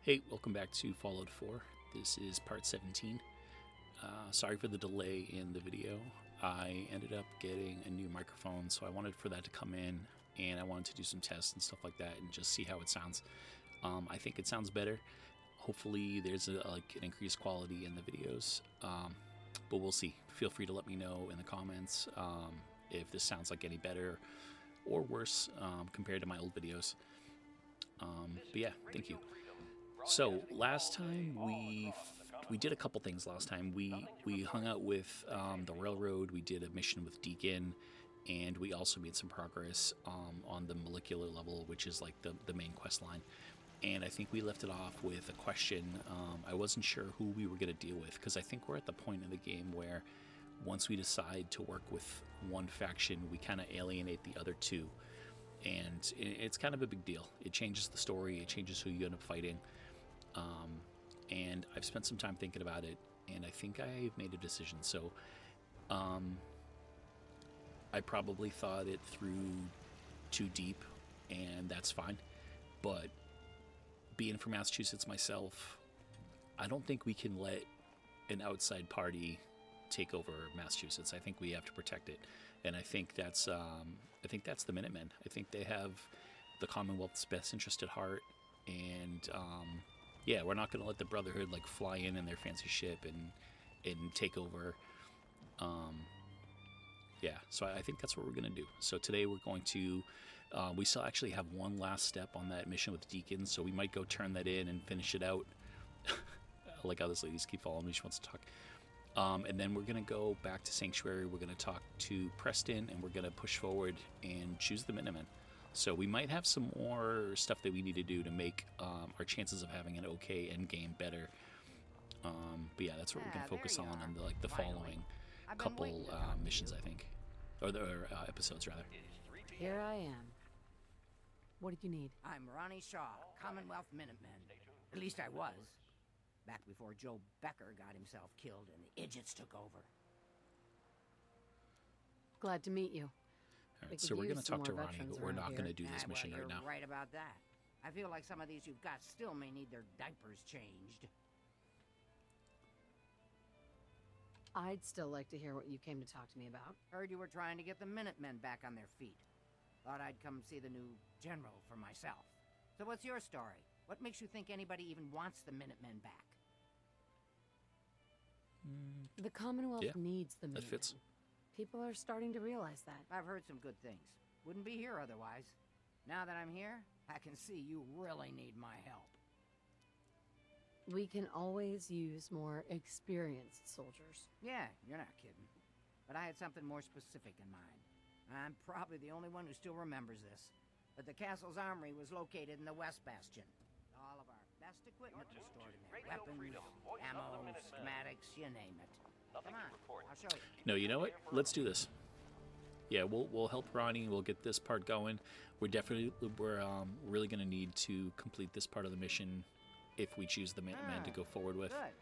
Hey, welcome back to Fallout 4. This is part 17. Sorry for the delay in the video. I ended up getting a new microphone, so I wanted for that to come in, and I wanted to do some tests and stuff like that and just see how it sounds. I think it sounds better. Hopefully there's an increased quality in the videos, but we'll see. Feel free to let me know in the comments if this sounds like any better or worse compared to my old videos. But yeah, thank you. So last time we did a couple things. Last time we hung out with the railroad. We did a mission with Deacon, and we also made some progress on the molecular level, which is like the main quest line. And I think we left it off with a question. I wasn't sure who we were going to deal with, because I think we're at the point in the game where once we decide to work with one faction, we kind of alienate the other two. And it's kind of a big deal. It changes the story. It changes who you end up fighting. And I've spent some time thinking about it, and I think I've made a decision. So I probably thought it through too deep, and that's fine. But being from Massachusetts myself, I don't think we can let an outside party take over Massachusetts. I think we have to protect it, and I think that's the Minutemen. I think they have the Commonwealth's best interest at heart, and yeah, we're not going to let the Brotherhood fly in their fancy ship and take over. Yeah, so I think that's what we're going to do. So today we're going to, we still actually have one last step on that mission with Deacon, so we might go turn that in and finish it out. I like how this lady's keep following me. She wants to talk. And then we're going to go back to Sanctuary. We're going to talk to Preston, and we're going to push forward and choose the Minutemen. So we might have some more stuff that we need to do to make our chances of having an okay end game better. But yeah, that's what we're going to focus on the following couple missions, I think. Or episodes, rather. Here I am. What did you need? I'm Ronnie Shaw, Commonwealth Minutemen. At least I was. Back before Joe Becker got himself killed and the idiots took over. Glad to meet you. All right, so we're going to talk to Ronnie, but we're not going to do this mission right now. You're right about that. I feel like some of these you've got still may need their diapers changed. I'd still like to hear what you came to talk to me about. Heard you were trying to get the Minutemen back on their feet. Thought I'd come see the new general for myself. So what's your story? What makes you think anybody even wants the Minutemen back? The Commonwealth needs the Minutemen. That fits. People are starting to realize that. I've heard some good things. Wouldn't be here otherwise. Now that I'm here, I can see you really need my help. We can always use more experienced soldiers. Yeah, you're not kidding. But I had something more specific in mind. I'm probably the only one who still remembers this. But the castle's armory was located in the West Bastion. All of our best equipment was stored in there. Weapons, ammo, schematics, you name it. Come on, I'll show you. No, you know what? Let's do this. Yeah, we'll help Ronnie. We'll get this part going. We're really going to need to complete this part of the mission if we choose the Minutemen to go forward with. Good.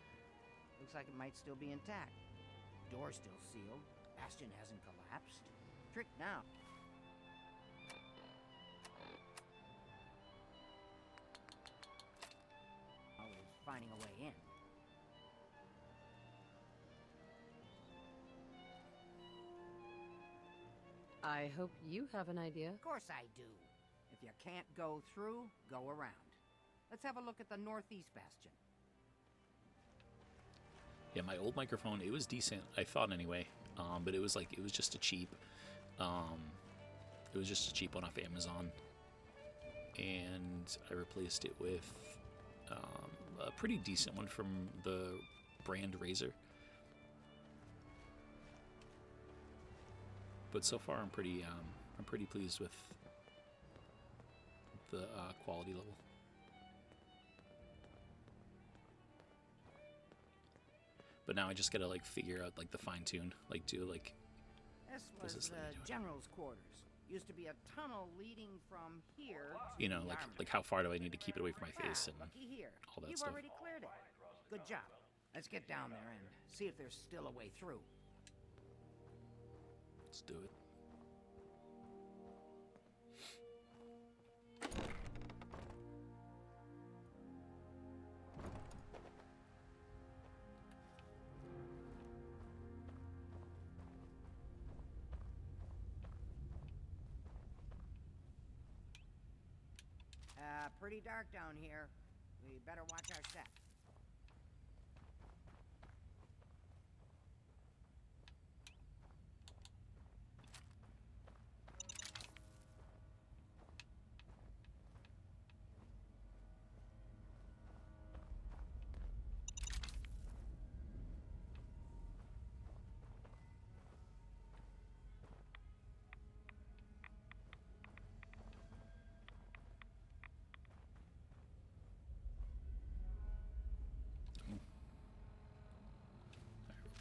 Looks like it might still be intact. Door's still sealed. Bastion hasn't collapsed. Trick now. Always finding a way in. I hope you have an idea. Of course I do. If you can't go through, go around. Let's have a look at the Northeast Bastion. Yeah, my old microphone, it was decent, I thought anyway. But it was just a cheap one off Amazon. And I replaced it with a pretty decent one from the brand Razer. But so far, I'm pretty pleased with the quality level. But now I just gotta figure out the fine tune, This was the general's quarters. Used to be a tunnel leading from here to you know, the like how far do I need to keep it away from my face and looky here. all that You've stuff. already cleared it. Good job. Let's get down there and see if there's still a way through. Let's do it. pretty dark down here. We better watch our step.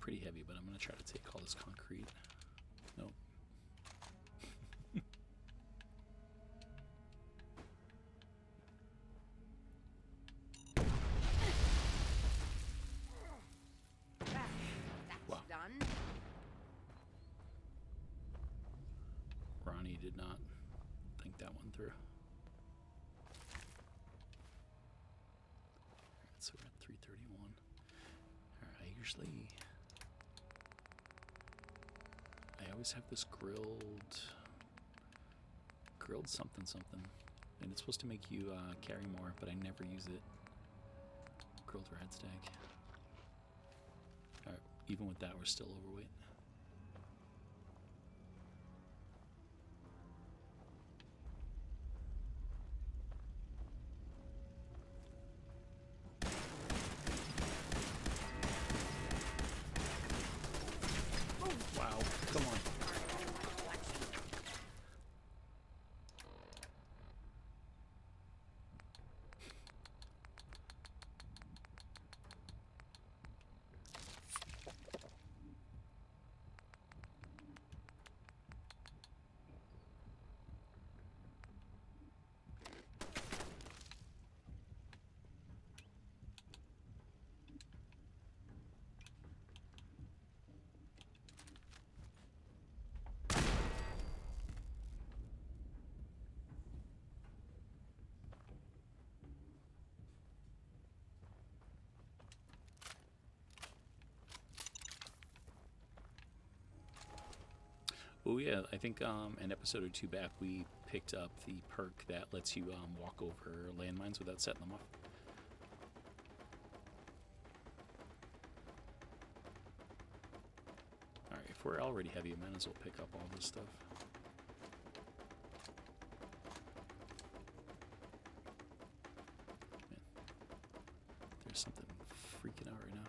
Pretty heavy, but I'm going to try to take all this concrete. Nope. That's Wow. done. Ronnie did not think that one through. Alright, so we're at 331. Alright, I always have this grilled something, and it's supposed to make you carry more, but I never use it. Grilled red steak. Alright, even with that, we're still overweight. Wow, come on. Oh yeah, I think an episode or two back we picked up the perk that lets you walk over landmines without setting them off. Alright, if we're already heavy, I might as well pick up all this stuff. Man, there's something freaking out right now.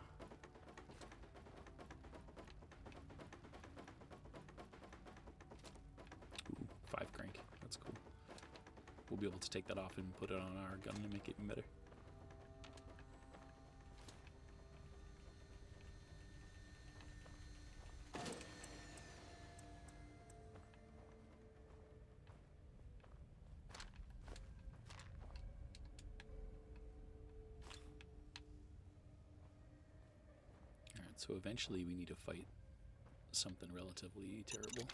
Crank. That's cool. We'll be able to take that off and put it on our gun to make it even better. Alright, so eventually we need to fight something relatively terrible.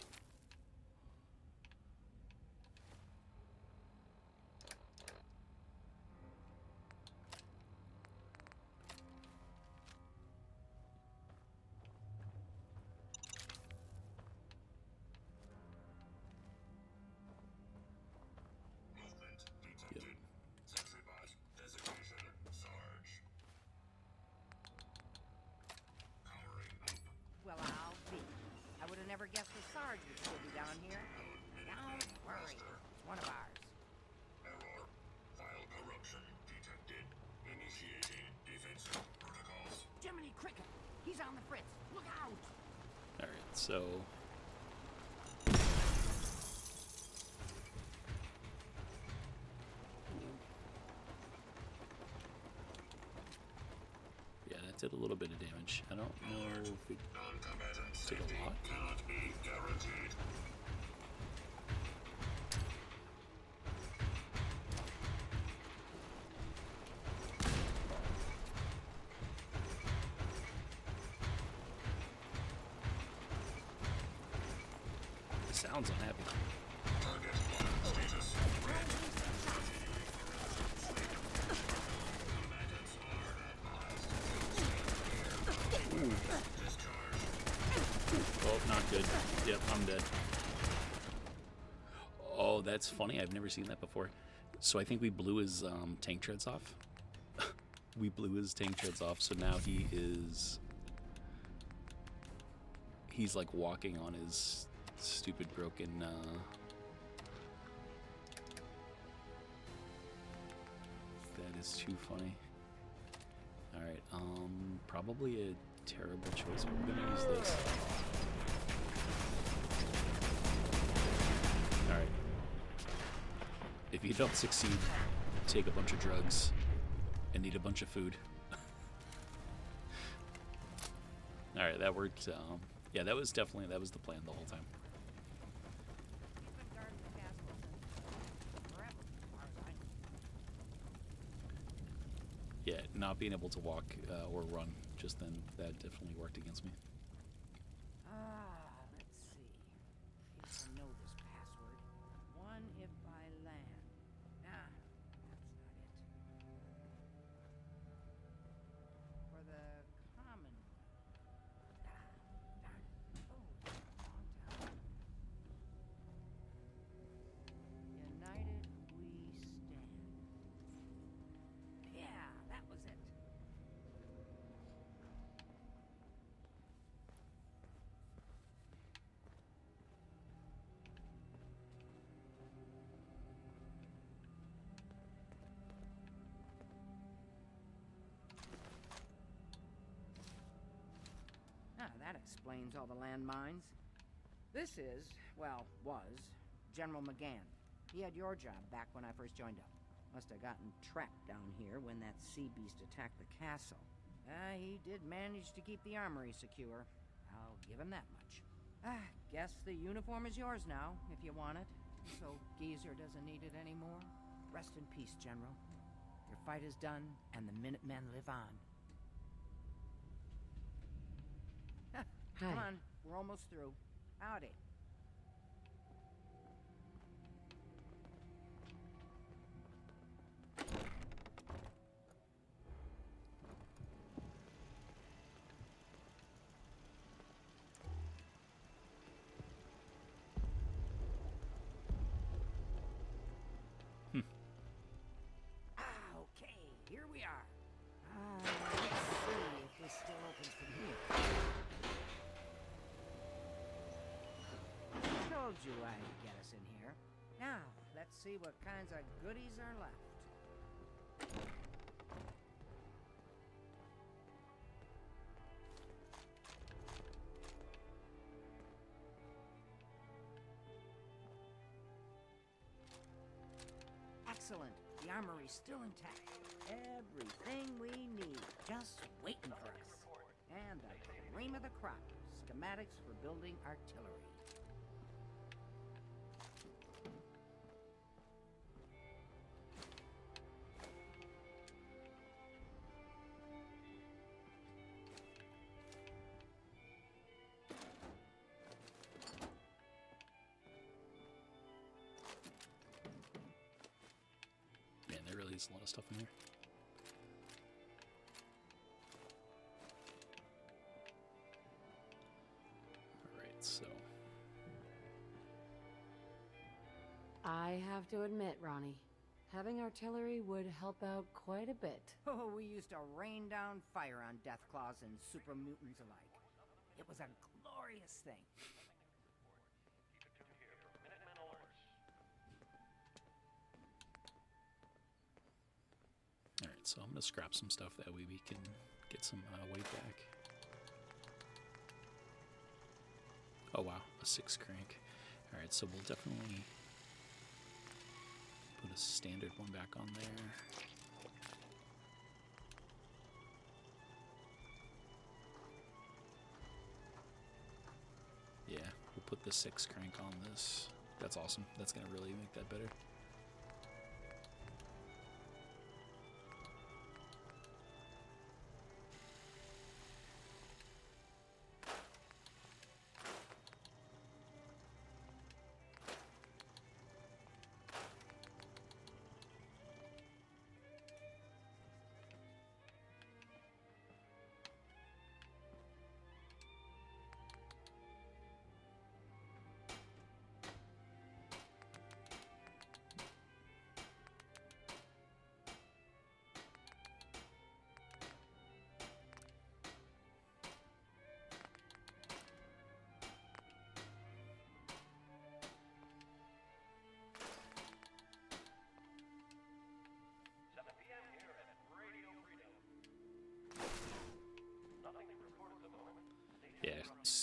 Well, I'll be. I would have never guessed the Sarge would still be down here. Don't worry, it's one of ours. Error. File corruption detected. Initiating defensive protocols. Jiminy Cricket, he's on the fritz. Look out! Alright, so yeah, that did a little bit of damage. I don't know if it Non-combatant did safety a lot. cannot be guaranteed. It sounds unhappy. Target lock status red. Combatants are advised. Discharge. Oh, not good. Yep, I'm dead. Oh, that's funny. I've never seen that before. So I think we blew his tank treads off. We blew his tank treads off, so now he's like walking on his stupid broken that is too funny. Alright, probably a terrible choice, but we're gonna use this. Alright. If you don't succeed, take a bunch of drugs and eat a bunch of food. Alright, that worked. Yeah, that was the plan the whole time. He's been guarding the castle since forever, as far as I know. Yeah, not being able to walk or run just then, that definitely worked against me. Let's see. If I know this password. One if by land. That's not it. For the Commonwealth. Darn it. Oh, wrong town. United we stand. Yeah, that was it. That explains all the landmines. This is, well, was, General McGann. He had your job back when I first joined up. Must have gotten trapped down here when that sea beast attacked the castle. He did manage to keep the armory secure. I'll give him that much. Guess the uniform is yours now, if you want it. So Geezer doesn't need it anymore. Rest in peace, General. Your fight is done, and the Minutemen live on. Hi. Come on, we're almost through. Howdy. Okay, here we are. Let's see if this still opens from here. Told you I'd get us in here. Now, let's see what kinds of goodies are left. Excellent. The armory's still intact. Everything we need, just waiting for us. And the cream of the crop, schematics for building artillery. Man, there really is a lot of stuff in here. Alright, so I have to admit, Ronnie, having artillery would help out quite a bit. Oh, we used to rain down fire on Deathclaws and super mutants alike. It was a glorious thing. alright, so I'm gonna scrap some stuff, that way we can get some weight back. Oh wow, a 6 crank. Alright, so we'll definitely put a standard one back on there. Yeah, we'll put the 6 crank on this. That's awesome. That's gonna really make that better.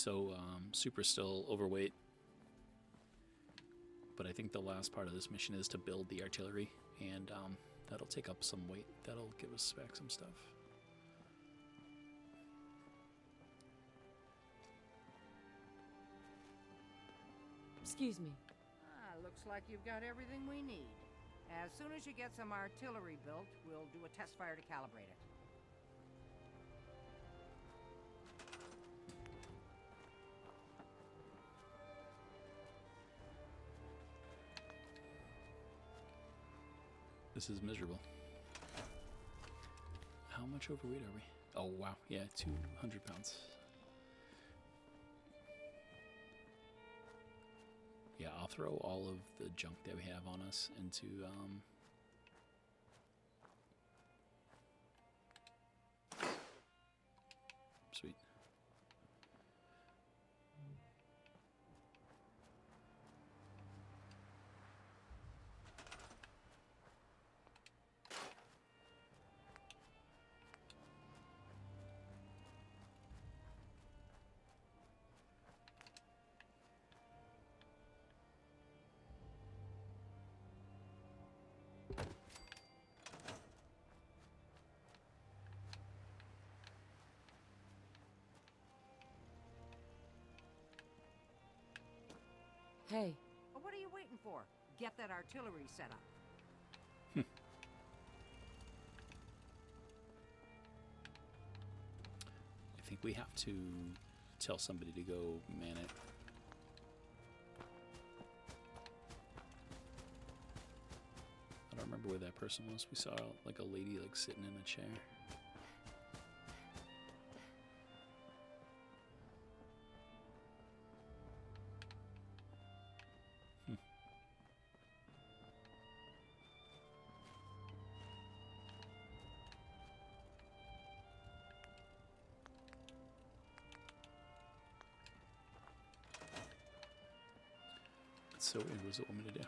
So Supra's still overweight, but I think the last part of this mission is to build the artillery, and that'll take up some weight. That'll give us back some stuff. Excuse me. Looks like you've got everything we need. As soon as you get some artillery built, we'll do a test fire to calibrate it. This is miserable. How much overweight are we? Oh, wow. Yeah, 200 pounds. Yeah, I'll throw all of the junk that we have on us into, sweet. Hey, Well, what are you waiting for? Get that artillery set up. I think we have to tell somebody to go man it. I don't remember where that person was. We saw like a lady like sitting in a chair. So weird. What does it want me to do?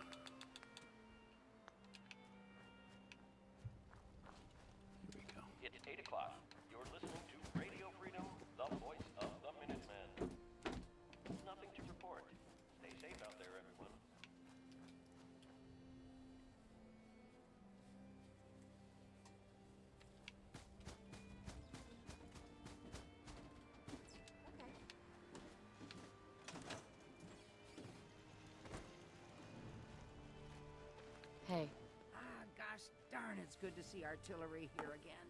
Here we go. It's 8 o'clock. You're listening to Radio Freedom, the voice of the Minutemen. Nothing to report. Stay safe out there, everyone. hey. Gosh darn, it's good to see artillery here again.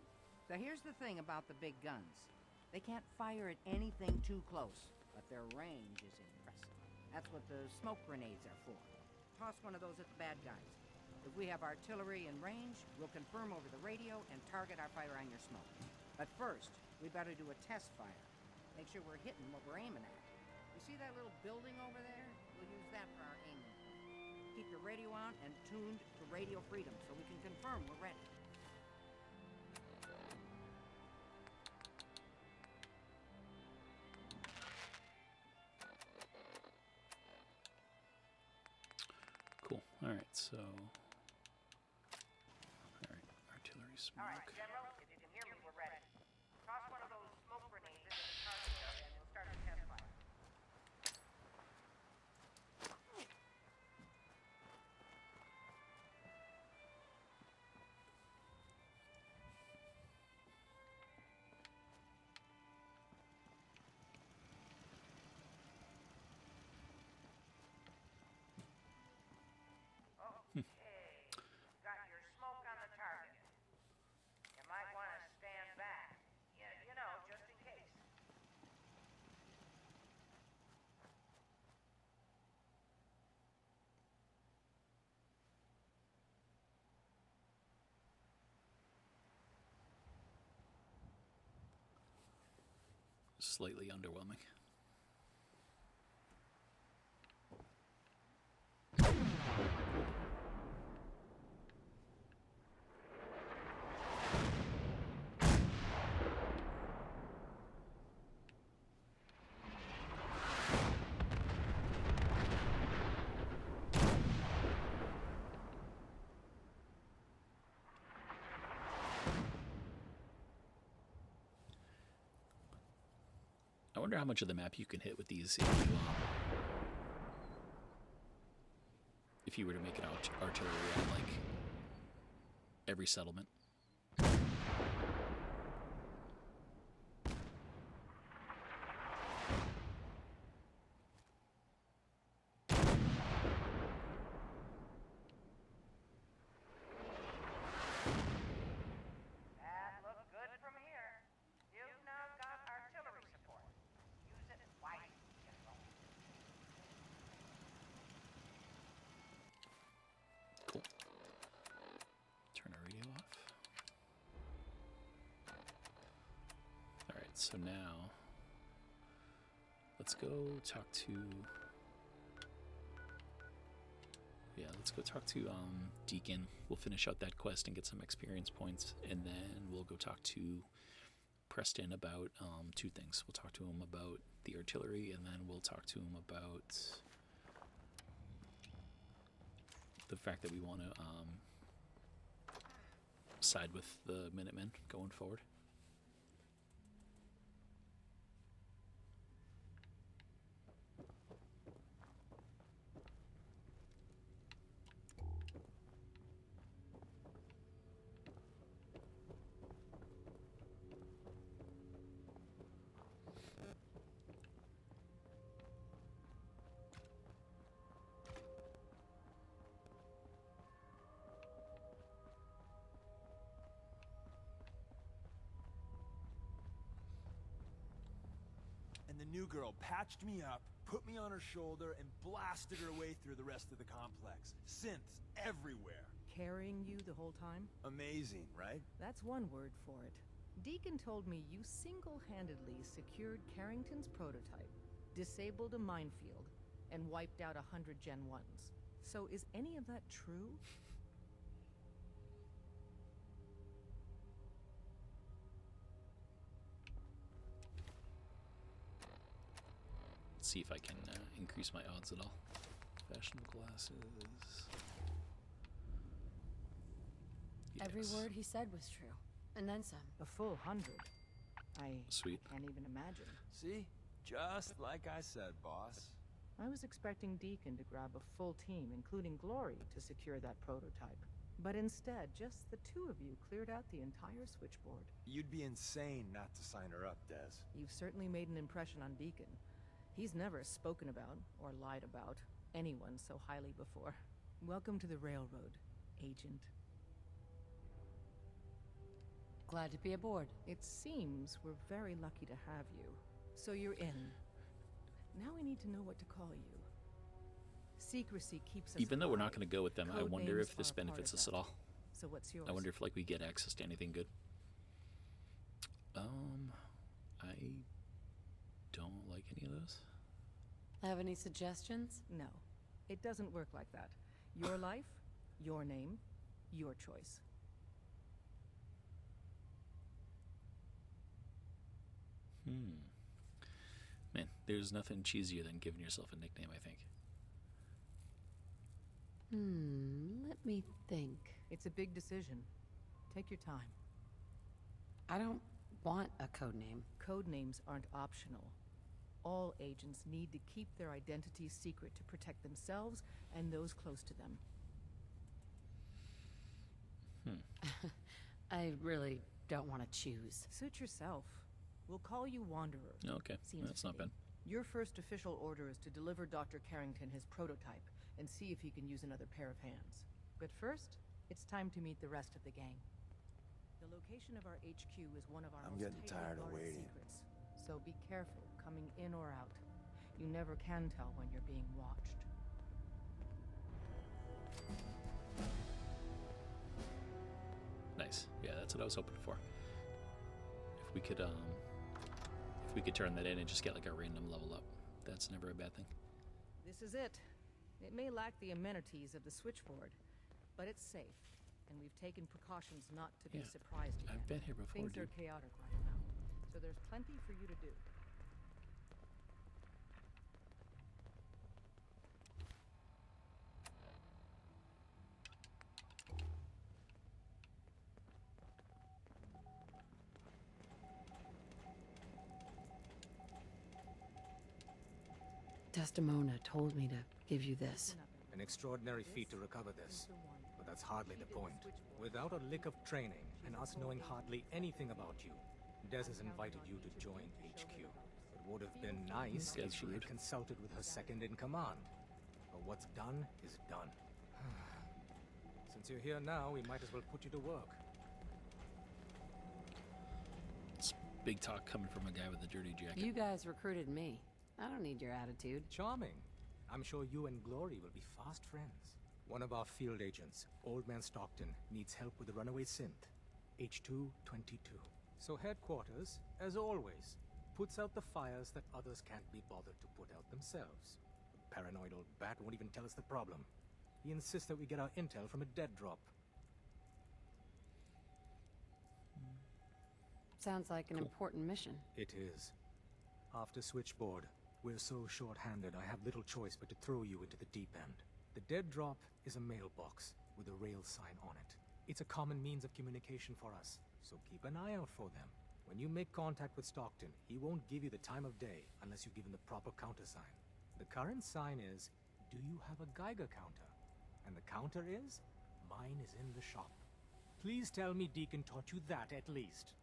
So here's the thing about the big guns. They can't fire at anything too close, but their range is impressive. That's what the smoke grenades are for. Toss one of those at the bad guys. If we have artillery in range, we'll confirm over the radio and target our fire on your smoke. But first, we better do a test fire. Make sure we're hitting what we're aiming at. You see that little building over there? We'll use that for our aiming point. Keep your radio on and tuned to Radio Freedom so we can confirm we're ready. Cool. All right. So, all right. Artillery smoke. All right, General, if you can hear me, we're ready. Toss one of those smoke grenades into the target area and we'll start the test fire. Got your smoke on the target. You might want to stand back. Yeah, you know, just in case. Slightly underwhelming. I wonder how much of the map you can hit with these if you were to make an artillery at, like, every settlement. That looked good from here. You've now got artillery support. Use it wisely, General. Cool. Turn our radio off. Alright, so now let's go talk to... Yeah, let's go talk to Deacon. We'll finish out that quest and get some experience points, and then we'll go talk to Preston about two things. We'll talk to him about the artillery, and then we'll talk to him about the fact that we want to side with the Minutemen going forward. And the new girl patched me up, put me on her shoulder, and blasted her way through the rest of the complex. Synths everywhere. Carrying you the whole time? Amazing, right? That's one word for it. Deacon told me you single-handedly secured Carrington's prototype, disabled a minefield, and wiped out 100 Gen 1s. So is any of that true? Let's see if I can increase my odds at all. Fashionable glasses. Every Yes. word he said was true. And then some. A full 100. I Sweet. can't even imagine. See? Just like I said, boss. I was expecting Deacon to grab a full team, including Glory, to secure that prototype. But instead, just the two of you cleared out the entire switchboard. You'd be insane not to sign her up, Des. You've certainly made an impression on Deacon. He's never spoken about, or lied about, anyone so highly before. Welcome to the Railroad, Agent. Glad to be aboard. It seems we're very lucky to have you. So you're in. Now we need to know what to call you. Secrecy keeps us Even though we're not alive. going to go with them, I Code wonder names if this are a part benefits of us that. at all. So what's yours? I wonder if, like, we get access to anything good. I don't like any of those. Have any suggestions? No, it doesn't work like that. Your life, your name, your choice. Man, there's nothing cheesier than giving yourself a nickname, I think. Let me think. It's a big decision. Take your time. I don't want a code name. Code names aren't optional. All agents need to keep their identities secret to protect themselves and those close to them. I really don't want to choose. Suit yourself. We'll call you Wanderer. Okay, Seems that's not bad. fitting. Your first official order is to deliver Dr. Carrington his prototype and see if he can use another pair of hands. But first, it's time to meet the rest of the gang. The location of our HQ is one of our I'm most getting tightly tired of guarded waiting. secrets. So be careful coming in or out. You never can tell when you're being watched. Nice. Yeah, that's what I was hoping for. If we could turn that in and just get like a random level up, that's never a bad thing. This is it. It may lack the amenities of the switchboard, but it's safe, and we've taken precautions not to be Yeah, surprised again. I've been here before, Things dude. are chaotic right now, so there's plenty for you to do. Desdemona told me to give you this. An extraordinary feat to recover this. But that's hardly the point. Without a lick of training, and us knowing hardly anything about you, Des has invited you to join HQ. It would have been nice if she had consulted with her second-in-command. But what's done is done. Since you're here now, we might as well put you to work. It's big talk coming from a guy with a dirty jacket. You guys recruited me. I don't need your attitude. Charming. I'm sure you and Glory will be fast friends. One of our field agents, Old Man Stockton, needs help with the runaway synth. H222. So headquarters, as always, puts out the fires that others can't be bothered to put out themselves. The paranoid old bat won't even tell us the problem. He insists that we get our intel from a dead drop. Sounds like an important mission. It is. After Switchboard, we're so short-handed I have little choice but to throw you into the deep end. The dead drop is a mailbox with a rail sign on it. It's a common means of communication for us, so keep an eye out for them. When you make contact with Stockton, he won't give you the time of day unless you give him the proper countersign. The current sign is, do you have a Geiger counter? And the counter is, mine is in the shop. Please tell me Deacon taught you that at least.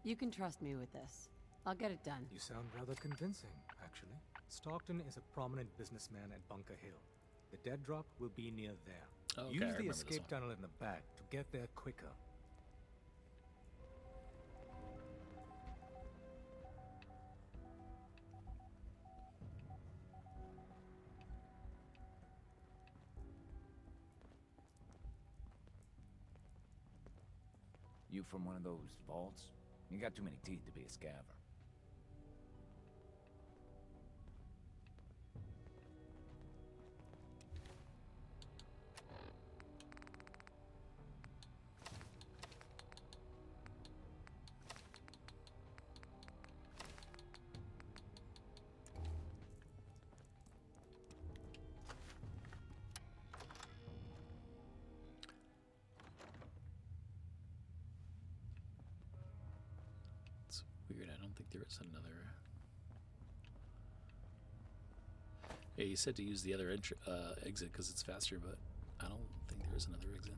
You can trust me with this. I'll get it done. You sound rather convincing, actually. Stockton is a prominent businessman at Bunker Hill. The dead drop will be near there. Oh, okay, I Use the remember this escape one. tunnel in the back to get there quicker. You from one of those vaults? You got too many teeth to be a scaver. It's weird. I don't think there is another. Yeah, you said to use the other exit because it's faster, but I don't think there is another exit.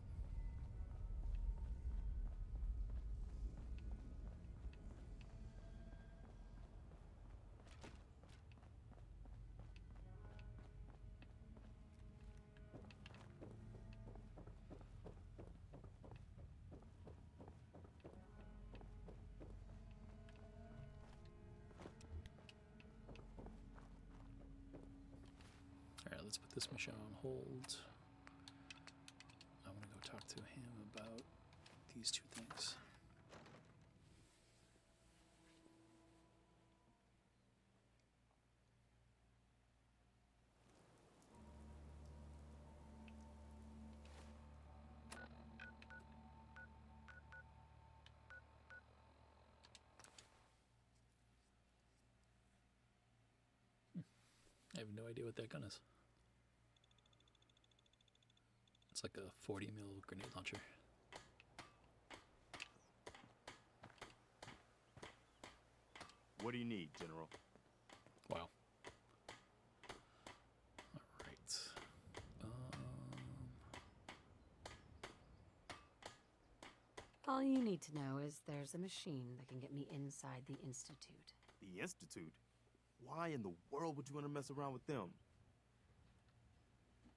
Alright, let's put this mission on hold. I want to go talk to him about these two things. I have no idea what that gun is. It's like a 40 mil grenade launcher. What do you need, General? Wow. Alright. All you need to know is there's a machine that can get me inside the Institute. The Institute? Why in the world would you want to mess around with them?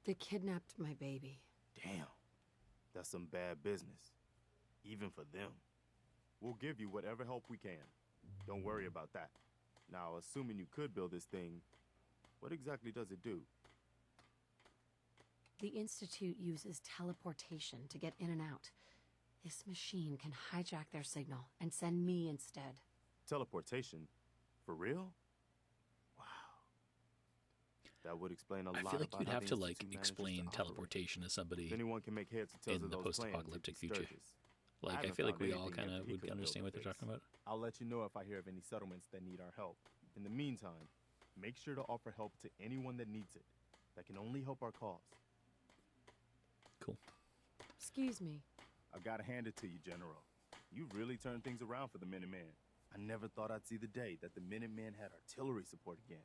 They kidnapped my baby. Damn. That's some bad business. Even for them. We'll give you whatever help we can. Don't worry about that. Now, assuming you could build this thing, what exactly does it do? The Institute uses teleportation to get in and out. This machine can hijack their signal and send me instead. Teleportation? For real? Wow. That would explain a lot I about feel like you'd how have the to like Institute manages explain to operate. teleportation to somebody If anyone can make heads or tails in of the those plans, post-apocalyptic it'd be future. Sturgis. Like, I haven't feel like found we all anything kind yet of he would couldn't understand what they're build to talking fix. about. I'll let you know if I hear of any settlements that need our help. In the meantime, make sure to offer help to anyone that needs it. That can only help our cause. Cool. Excuse me. I gotta hand it to you, General. You've really turned things around for the Minutemen. I never thought I'd see the day that the Minutemen had artillery support again.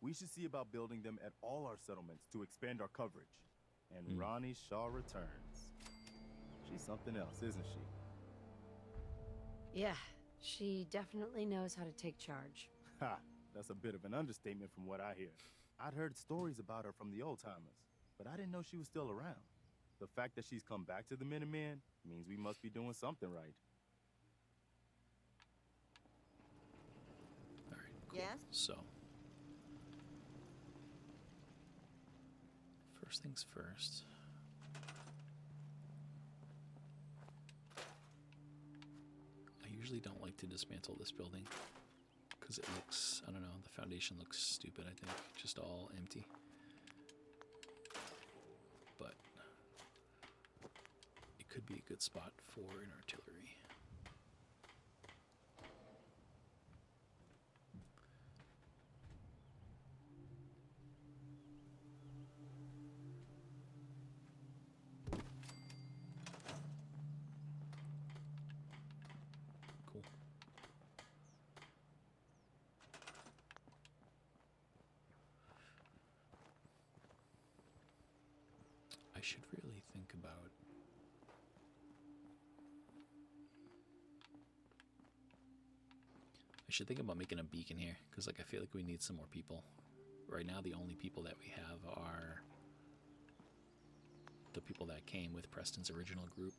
We should see about building them at all our settlements to expand our coverage. And Ronnie Shaw returns. She's something else, isn't she? Yeah, she definitely knows how to take charge. Ha! That's a bit of an understatement from what I hear. I'd heard stories about her from the old-timers, but I didn't know she was still around. The fact that she's come back to the Minutemen means we must be doing something right. All right, cool. Yes? So, first things first. I usually don't like to dismantle this building because it looks, I don't know, the foundation looks stupid, I think, just all empty. But it could be a good spot for an artillery. Cool. I should really think about making a beacon here, because like I feel like we need some more people. Right now the only people that we have are the people that came with Preston's original group.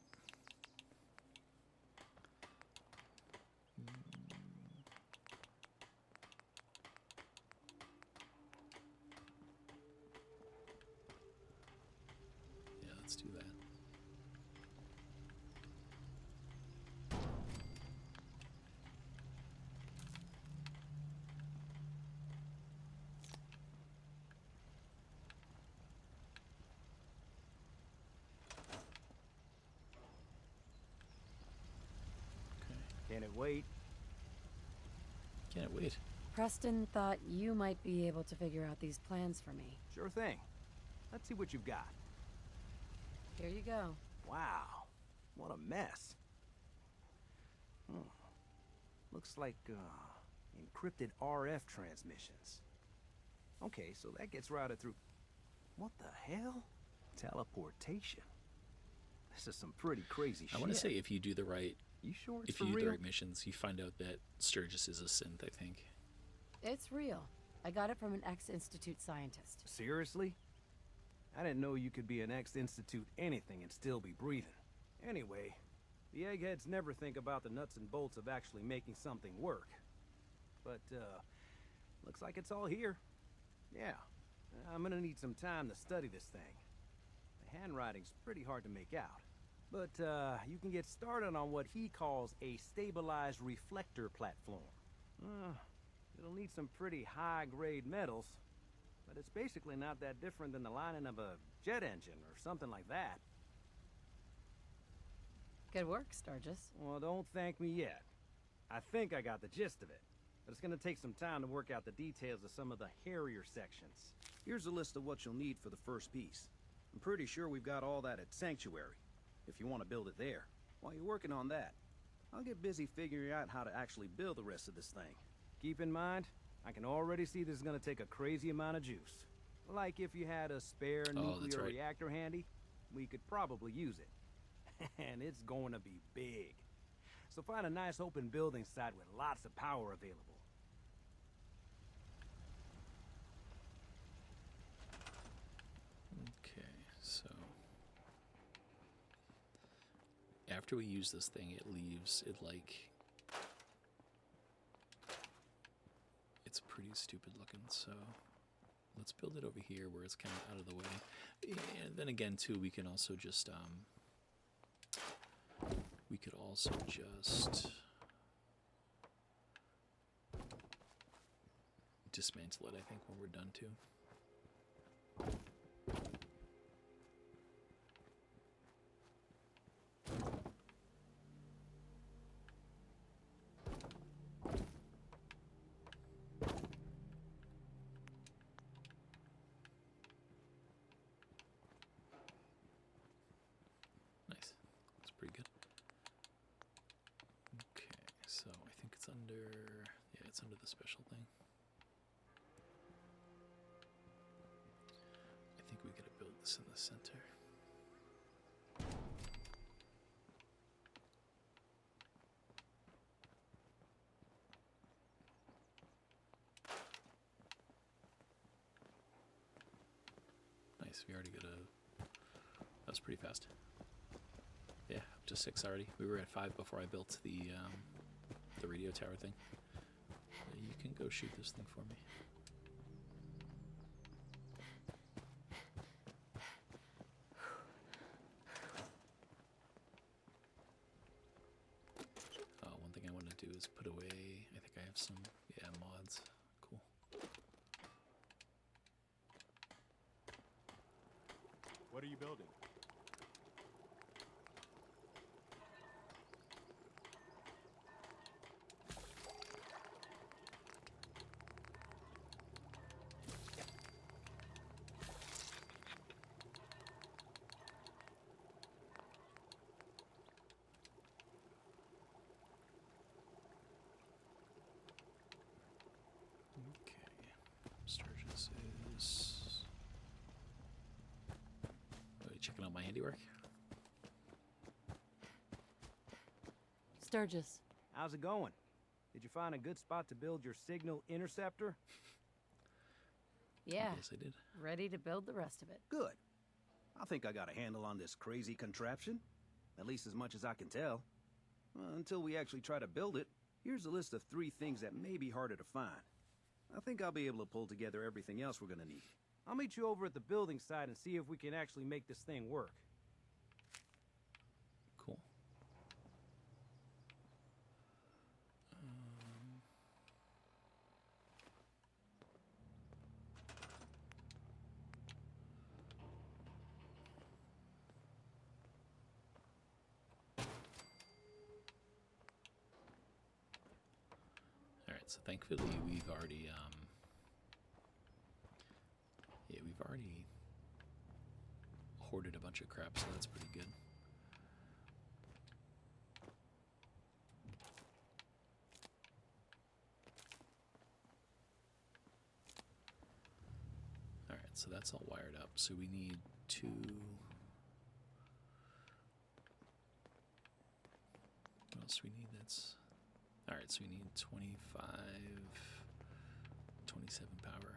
Yeah, let's do that. Can it wait? Can't wait. Preston thought you might be able to figure out these plans for me. Sure thing. Let's see what you've got. Here you go. Wow, what a mess. Looks like, encrypted RF transmissions. Okay, so that gets routed through... What the hell? Teleportation. This is some pretty crazy shit. I want to say if you do the right... You sure it's if for you do the real? right missions, you find out that Sturgis is a synth, I think. It's real. I got it from an ex-Institute scientist. Seriously? I didn't know you could be an ex-Institute anything and still be breathing. Anyway, the eggheads never think about the nuts and bolts of actually making something work. But, looks like it's all here. Yeah, I'm gonna need some time to study this thing. The handwriting's pretty hard to make out. But, you can get started on what he calls a stabilized reflector platform. It'll need some pretty high-grade metals, but it's basically not that different than the lining of a jet engine or something like that. Good work, Sturgis. Well, don't thank me yet. I think I got the gist of it, but it's gonna take some time to work out the details of some of the hairier sections. Here's a list of what you'll need for the first piece. I'm pretty sure we've got all that at Sanctuary, if you want to build it there. While you're working on that, I'll get busy figuring out how to actually build the rest of this thing. Keep in mind, I can already see this is gonna take a crazy amount of juice. Like if you had a spare nuclear reactor handy, we could probably use it. And it's going to be big. So find a nice open building site with lots of power available. Okay, so after we use this thing, it leaves it like it's pretty stupid looking, so let's build it over here where it's kind of out of the way. And then again too, we can also just dismantle it, I think, when we're done too. Nice. That's pretty good. Okay, so I think it's under... yeah, it's under the special thing. box in the center. Nice, we already got a... That was pretty fast. Yeah, up to 6 already. We were at 5 before I built the radio tower thing. You can go shoot this thing for me. One thing I want to do is put away, I think I have some, yeah, mods. Cool. What are you building? Sturgis is... Are you checking out my handiwork? Sturgis. How's it going? Did you find a good spot to build your signal interceptor? Yeah. Yes, I did. Ready to build the rest of it. Good. I think I got a handle on this crazy contraption. At least as much as I can tell. Until we actually try to build it, here's a list of 3 things that may be harder to find. I think I'll be able to pull together everything else we're gonna need. I'll meet you over at the building site and see if we can actually make this thing work. Cool. Alright, so thankfully we've already, yeah, we've already hoarded a bunch of crap, so that's pretty good. Alright, so that's all wired up. So we need 2... What else do we need? That's... Alright, so we need 25... 27 power.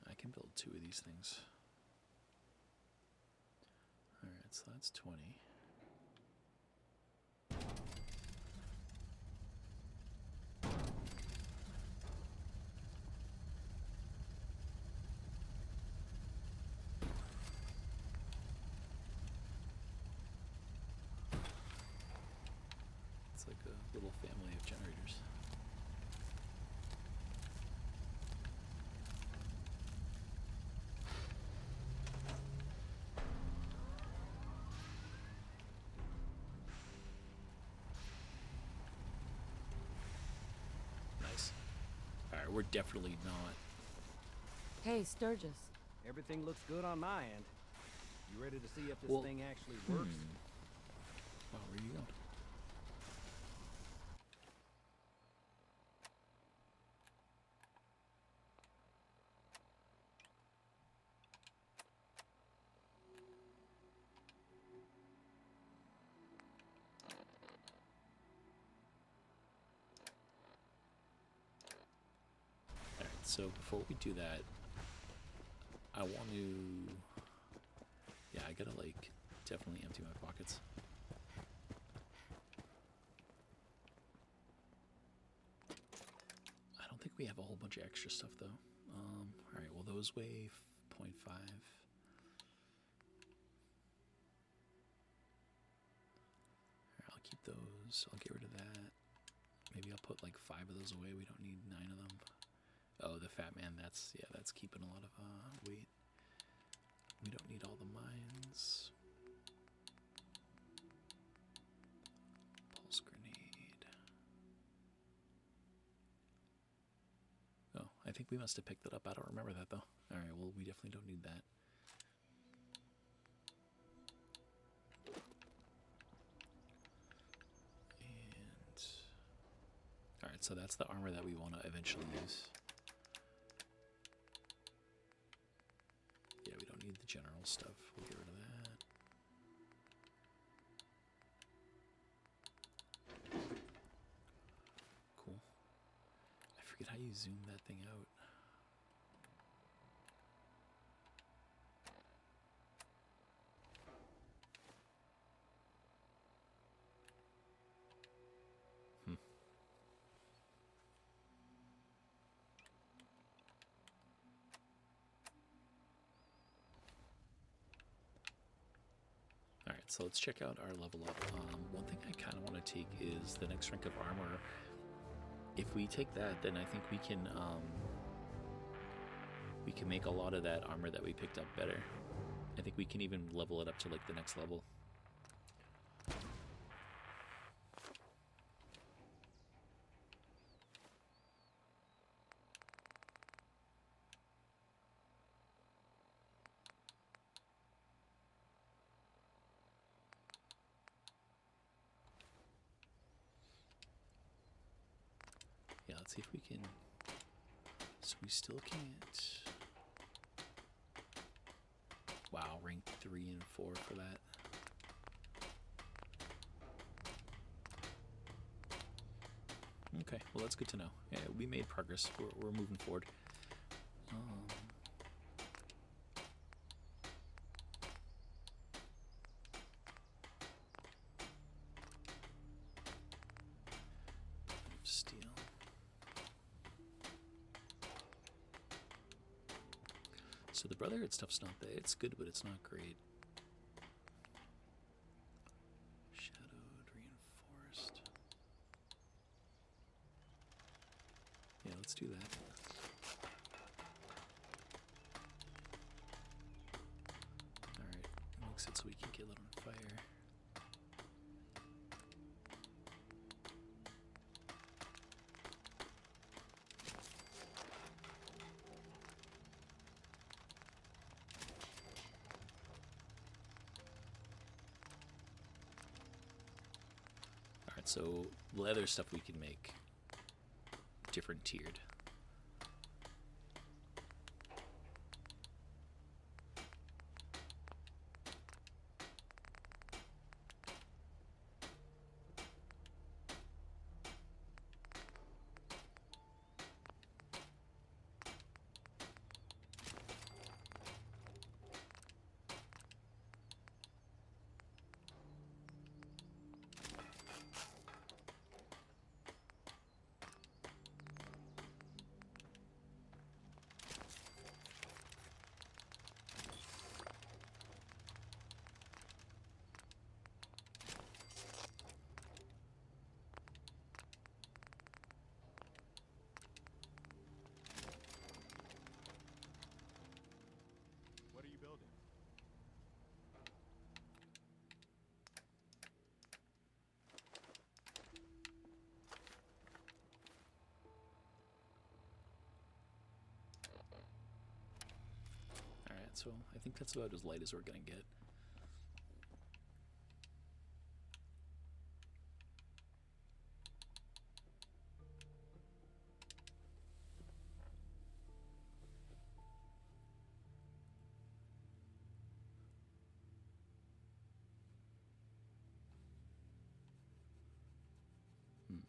I can build 2 of these things. Alright, so that's 20. It's like a little family of generators. Nice. Alright, we're definitely not... Hey, Sturgis. Everything looks good on my end. You ready to see if this thing actually works? Oh, where are you going? Alright, so before we do that, I want to... Yeah, I gotta, like, definitely empty my pockets. I don't think we have a whole bunch of extra stuff, though. Alright, well, those weigh 0.5. I'll keep those. I'll get rid of that. Maybe I'll put, like, 5 of those away. We don't need 9 of them. Oh, the Fat Man, that's, yeah, that's keeping a lot of weight. We don't need all the mines. Pulse grenade. Oh, I think we must have picked that up. I don't remember that, though. Alright, well, we definitely don't need that. Alright, so that's the armor that we want to eventually use. Yeah, we don't need the general stuff. We'll get rid of that. Cool. I forget how you zoom that thing out. Alright, so let's check out our level up. One thing I kind of want to take is the next rank of armor. If we take that, then I think we can make a lot of that armor that we picked up better. I think we can even level it up to like the next level. Yeah, let's see if we can. So we still can't. Wow, rank 3 and 4 for that. Okay, well that's good to know. Yeah, we made progress. We're moving forward. Steel. So the Brotherhood stuff's not there. It's good, but it's not great. Shadowed, reinforced. Yeah, let's do that. Alright, makes it so we can get lit on fire. Alright, so leather stuff we can make different tiered. So I think that's about as light as we're gonna get.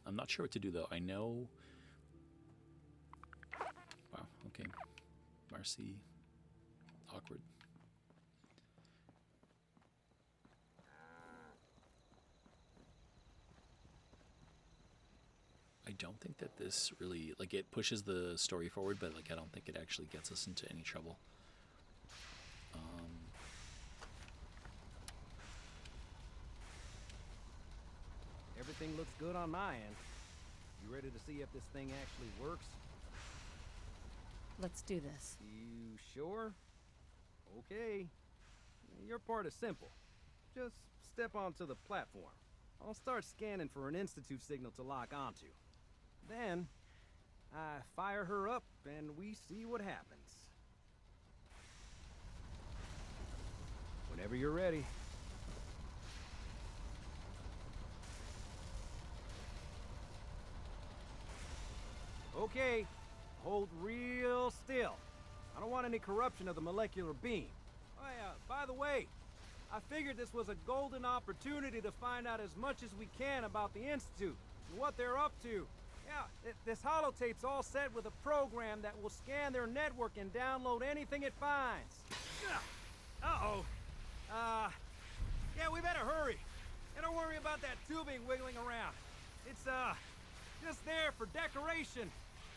I'm not sure what to do though. I know. Wow. Okay. Marcy. Awkward. I don't think that this really, like, it pushes the story forward, but like I don't think it actually gets us into any trouble. Everything looks good on my end. You ready to see if this thing actually works? Let's do this. You sure? Okay. Your part is simple. Just step onto the platform. I'll start scanning for an Institute signal to lock onto. Then, I fire her up and we see what happens. Whenever you're ready. Okay, hold real still. I don't want any corruption of the molecular beam. Oh yeah, by the way, I figured this was a golden opportunity to find out as much as we can about the Institute and what they're up to. Yeah, this holotape's all set with a program that will scan their network and download anything it finds. Uh-oh. Yeah, we better hurry. And don't worry about that tubing wiggling around. It's, just there for decoration.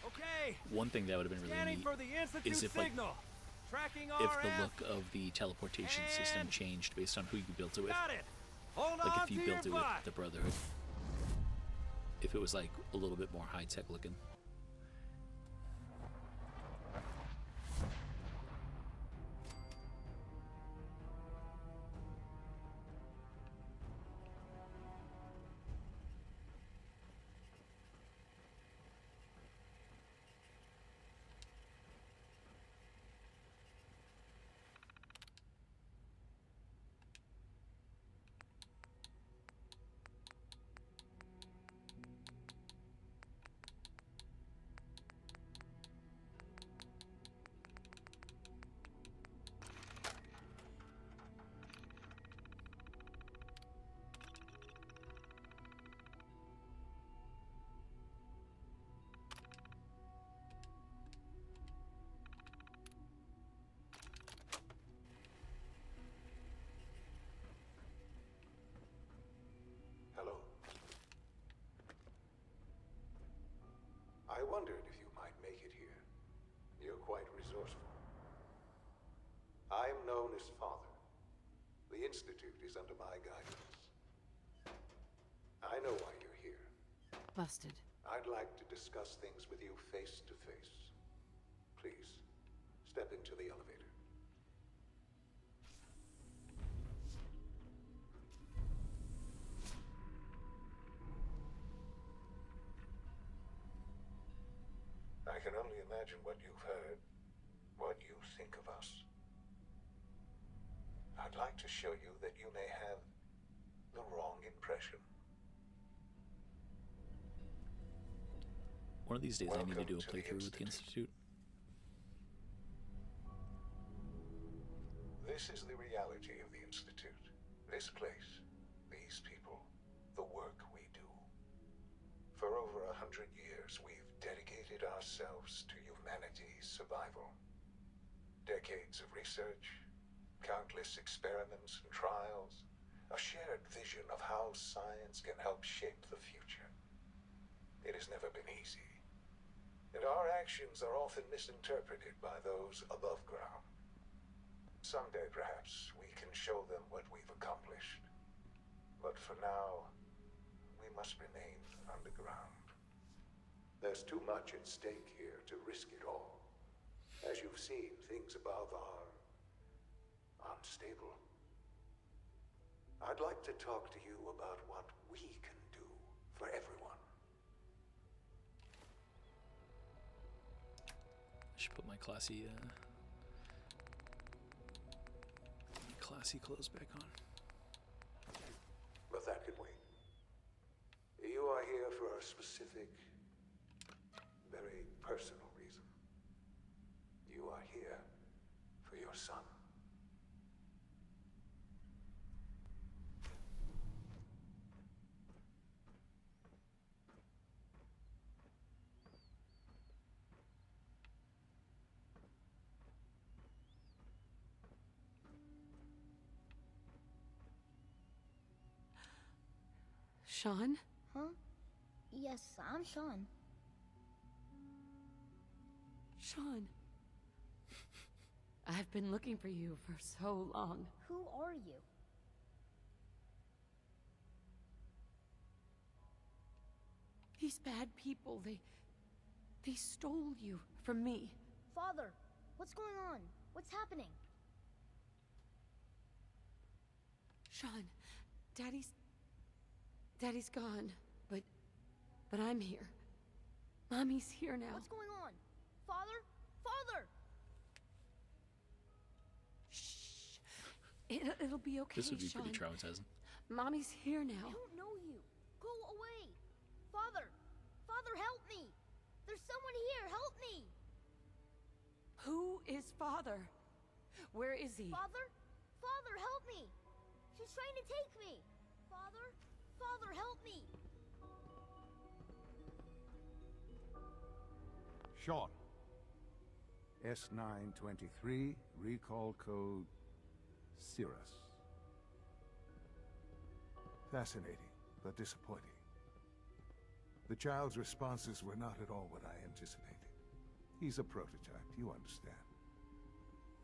Okay. One thing that would have been really Scanning neat for the Institute is if, signal. Tracking if RF. the look of the teleportation system changed based on who you built it with. Got it. Hold Like on if you to built it your with butt. the Brotherhood. If it was like a little bit more high-tech looking. Hello. I wondered if you might make it here. You're quite resourceful. I'm known as Father. The Institute is under my guidance. I know why you're here. Busted. I'd like to discuss things with you face to face. Please, step into the elevator. I can only imagine what you've heard, what you think of us. I'd like to show you that you may have the wrong impression. One of these days I need to do a Welcome to the playthrough with the Institute. This is the reality of the Institute. This place, these people, the work we do. For over 100 years, we've dedicated ourselves to humanity's survival. Decades of research, countless experiments and trials, a shared vision of how science can help shape the future. It has never been easy, and our actions are often misinterpreted by those above ground. Someday, perhaps, we can show them what we've accomplished. But for now, we must remain underground. There's too much at stake here to risk it all. As you've seen, things above are unstable. I'd like to talk to you about what we can do for everyone. I should put my classy clothes back on. But that can wait. You are here for a specific, very personal reason. You are here for your son. Shaun? Huh? Yes, I'm Shaun. Shaun. I've been looking for you for so long. Who are you? These bad people, they stole you from me. Father, what's going on? What's happening? Shaun, Daddy's gone, but I'm here. Mommy's here now. What's going on? Father? Father! Shh. It'll be okay, This would be Shaun. pretty traumatizing. Mommy's here now. I don't know you. Go away. Father! Father, help me! There's someone here! Help me! Who is Father? Where is he? Father? Father, help me! She's trying to take me! Father? Father, help me! Shaun. S923, recall code Cirrus. Fascinating, but disappointing. The child's responses were not at all what I anticipated. He's a prototype, you understand.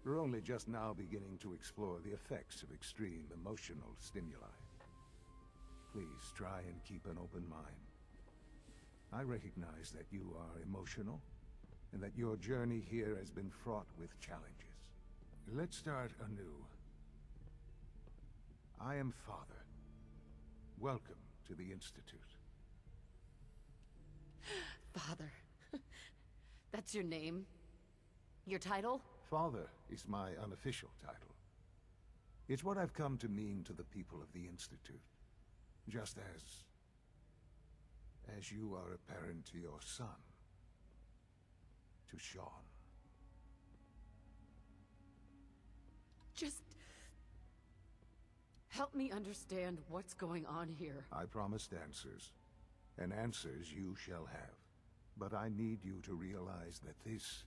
We're only just now beginning to explore the effects of extreme emotional stimuli. Please try and keep an open mind. I recognize that you are emotional, and that your journey here has been fraught with challenges. Let's start anew. I am Father. Welcome to the Institute. Father. That's your name? Your title? Father is my unofficial title. It's what I've come to mean to the people of the Institute. Just as you are a parent to your son. To Shaun. Just help me understand what's going on here. I promised answers, and answers you shall have. But I need you to realize that this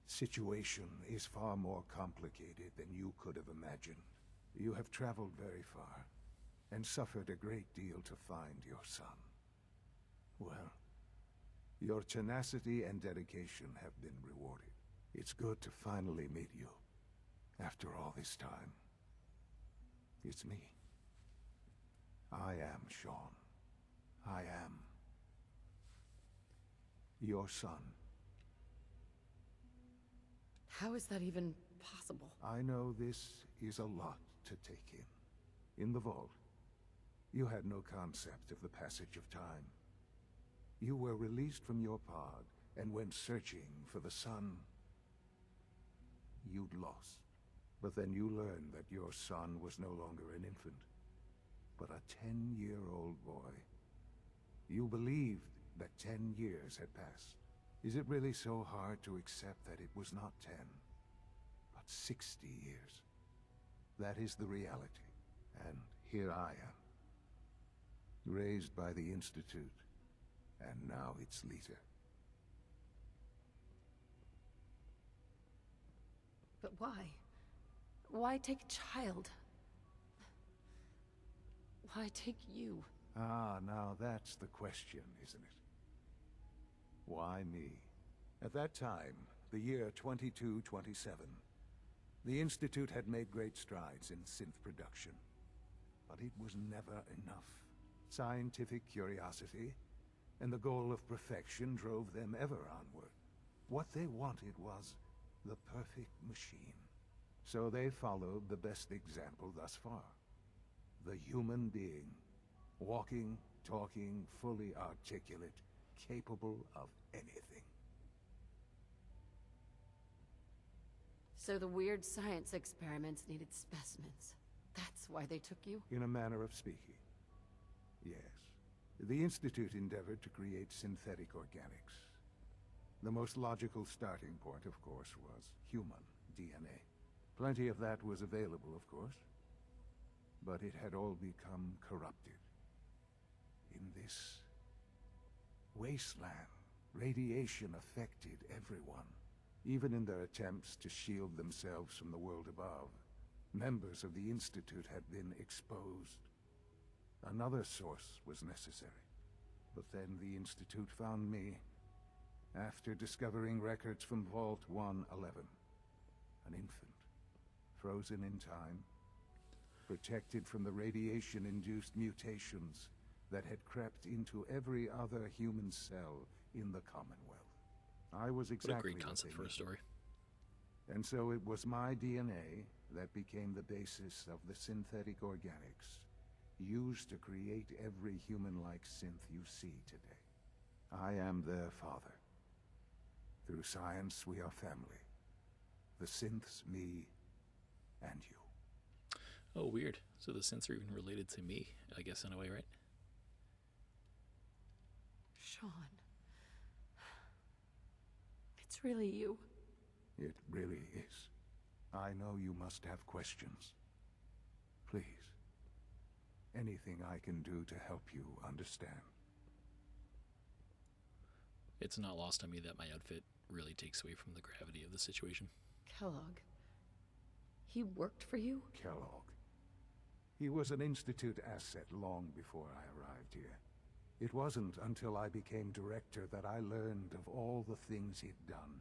situation is far more complicated than you could have imagined. You have traveled very far, and suffered a great deal to find your son. Well, your tenacity and dedication have been rewarded. It's good to finally meet you, after all this time. It's me. I am Shaun. I am your son. How is that even possible? I know this is a lot to take in. In the vault, you had no concept of the passage of time. You were released from your pod and went searching for the son you'd lost. But then you learned that your son was no longer an infant, but a 10-year-old boy. You believed that 10 years had passed. Is it really so hard to accept that it was not 10, but 60 years? That is the reality, and here I am, raised by the Institute, and now its leader. But why? Why take a child? Why take you? Ah, now that's the question, isn't it? Why me? At that time, the year 2227, the Institute had made great strides in synth production. But it was never enough. Scientific curiosity and the goal of perfection drove them ever onward. What they wanted was the perfect machine. So they followed the best example thus far. The human being. Walking, talking, fully articulate, capable of anything. So the weird science experiments needed specimens. That's why they took you? In a manner of speaking. Yes. The Institute endeavored to create synthetic organics. The most logical starting point, of course, was human DNA. Plenty of that was available, of course. But it had all become corrupted. In this wasteland, radiation affected everyone. Even in their attempts to shield themselves from the world above, members of the Institute had been exposed. Another source was necessary. But then the Institute found me, after discovering records from Vault 111. An infant, frozen in time, protected from the radiation-induced mutations that had crept into every other human cell in the Commonwealth. I was exactly what a great concept for a story. And so it was my DNA that became the basis of the synthetic organics used to create every human-like synth you see today. I am their father. Through science, we are family. The synths, me, and you. Oh, weird. So the synths are even related to me, I guess, in a way, right? Shaun. It's really you. It really is. I know you must have questions. Please. Anything I can do to help you understand. It's not lost on me that my outfit really takes away from the gravity of the situation. Kellogg. He worked for you? Kellogg. He was an Institute asset long before I arrived here. It wasn't until I became director that I learned of all the things he'd done.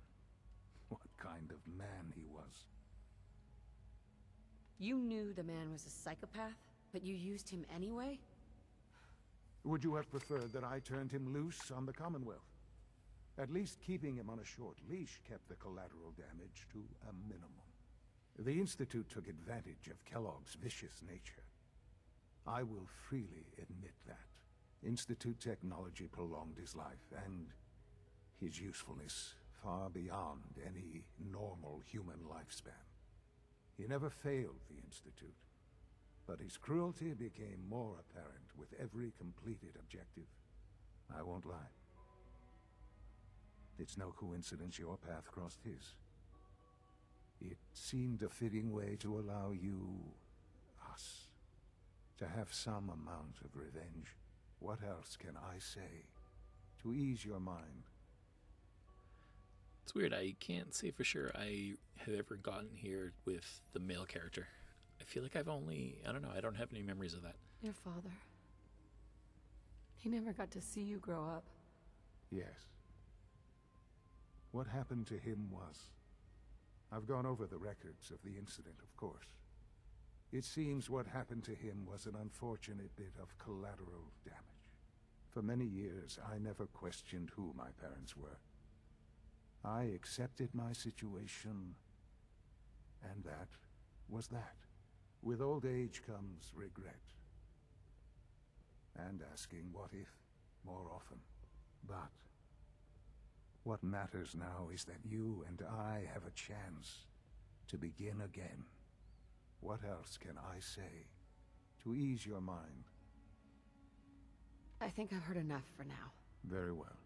What kind of man he was. You knew the man was a psychopath, but you used him anyway? Would you have preferred that I turned him loose on the Commonwealth? At least keeping him on a short leash kept the collateral damage to a minimum. The Institute took advantage of Kellogg's vicious nature. I will freely admit that. Institute technology prolonged his life, and his usefulness far beyond any normal human lifespan. He never failed the Institute, but his cruelty became more apparent with every completed objective. I won't lie. It's no coincidence your path crossed his. It seemed a fitting way to allow you, us, to have some amount of revenge. What else can I say to ease your mind? It's weird, I can't say for sure I have ever gotten here with the male character. I feel like I've only, I don't know, I don't have any memories of that. Your father. He never got to see you grow up. Yes. What happened to him was... I've gone over the records of the incident, of course. It seems what happened to him was an unfortunate bit of collateral damage. For many years, I never questioned who my parents were. I accepted my situation, and that was that. With old age comes regret. And asking what if more often. But what matters now is that you and I have a chance to begin again. What else can I say to ease your mind? I think I've heard enough for now. Very well.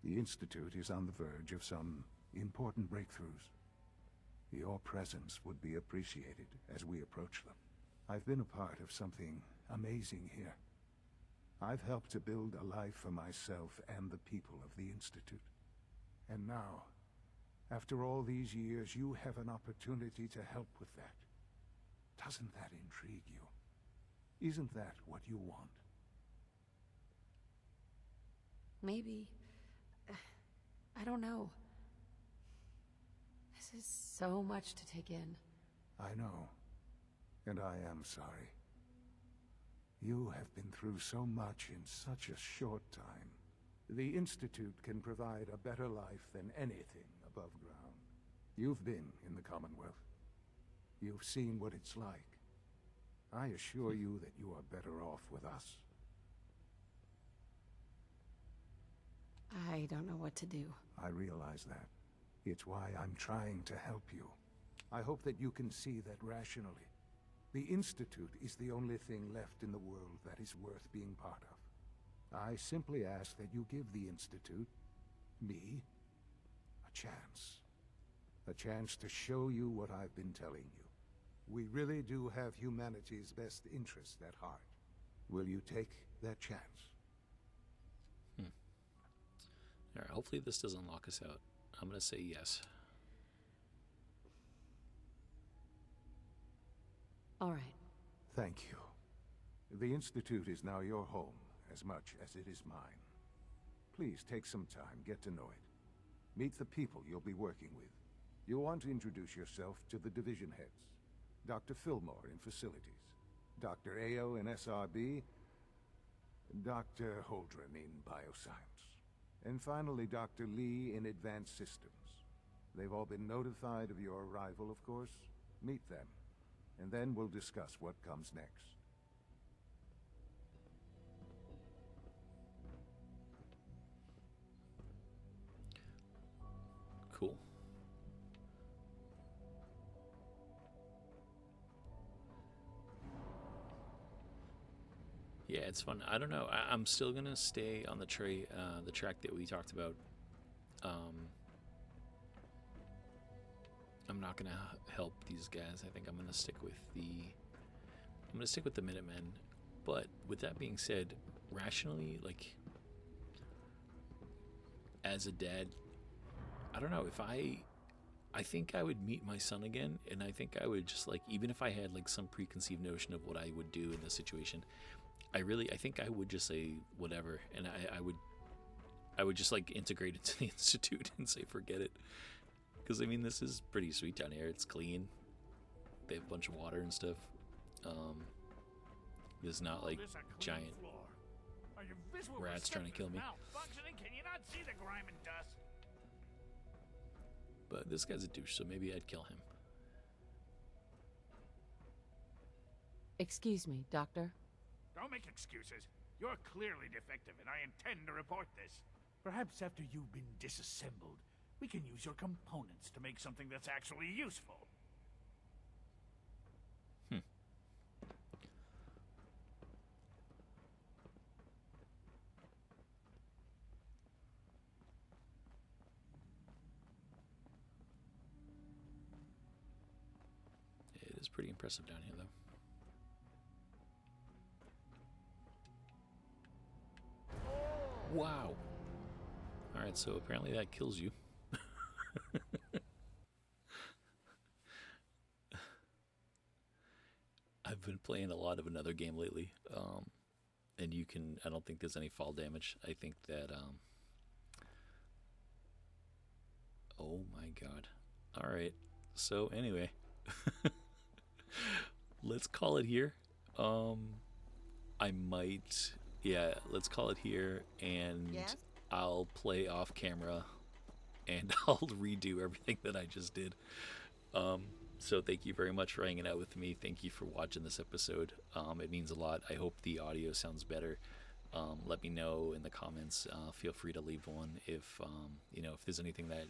The Institute is on the verge of some important breakthroughs. Your presence would be appreciated as we approach them. I've been a part of something amazing here. I've helped to build a life for myself and the people of the Institute. And now, after all these years, you have an opportunity to help with that. Doesn't that intrigue you? Isn't that what you want? Maybe. I don't know. This is so much to take in. I know. And I am sorry. You have been through so much in such a short time. The Institute can provide a better life than anything above ground. You've been in the Commonwealth. You've seen what it's like. I assure you that you are better off with us. I don't know what to do. I realize that. It's why I'm trying to help you. I hope that you can see that rationally. The Institute is the only thing left in the world that is worth being part of. I simply ask that you give the Institute, me, a chance. A chance to show you what I've been telling you. We really do have humanity's best interest at heart. Will you take that chance? Alright, hopefully this doesn't lock us out. I'm gonna say yes. All right. Thank you. The Institute is now your home, as much as it is mine. Please take some time, get to know it. Meet the people you'll be working with. You'll want to introduce yourself to the division heads. Dr. Fillmore in Facilities, Dr. Ayo in SRB, Dr. Holdren in Bioscience, and finally Dr. Lee in Advanced Systems. They've all been notified of your arrival, of course. Meet them, and then we'll discuss what comes next. Cool. Yeah, it's fun. I don't know. I'm still gonna stay on the track that we talked about I'm not gonna help these guys. I think I'm gonna stick with the Minutemen. But with that being said, rationally, like, as a dad, I don't know if I think I would meet my son again, and I think I would just, like, even if I had like some preconceived notion of what I would do in this situation, I think I would just say whatever, and I would just like integrate into the institute and say forget it. Because I mean, this is pretty sweet down here. It's clean. They have a bunch of water and stuff. There's not like giant rats trying to kill me. Can you not see the grime and dust? But this guy's a douche, so maybe I'd kill him. Excuse me, Doctor. Don't make excuses. You're clearly defective, and I intend to report this. Perhaps after you've been disassembled, we can use your components to make something that's actually useful. It is pretty impressive down here, though. Wow. Alright, so apparently that kills you. I've been playing a lot of another game lately, and I don't think there's any fall damage. I think that, oh my god. Alright, so anyway, let's call it here. Let's call it here, and Yes? I'll play off camera, and I'll redo everything that I just did. So thank you very much for hanging out with me. Thank you for watching this episode. It means a lot. I hope the audio sounds better. Let me know in the comments. Feel free to leave one if if there's anything that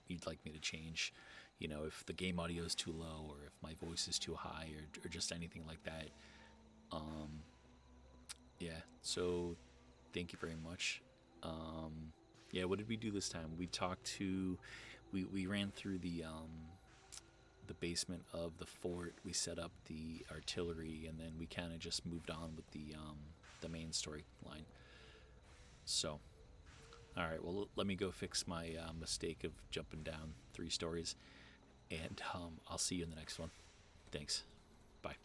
you'd like me to change. If the game audio is too low, or if my voice is too high, or just anything like that. So thank you very much. What did we do this time? We ran through the basement of the fort. We set up the artillery, and then we kind of just moved on with the main storyline. So, all right, well, let me go fix my mistake of jumping down 3 stories, and I'll see you in the next one. Thanks. Bye.